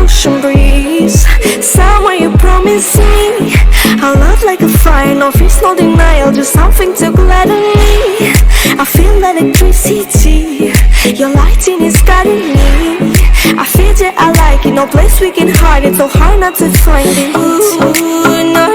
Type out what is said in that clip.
ocean breeze. Somewhere you promise me a love like a fire, no fears, no denial, just something to gladden me. I feel electricity, your lighting is guiding me. I feel that I like it, no place we can hide it, so hard not to find it. Ooh, no,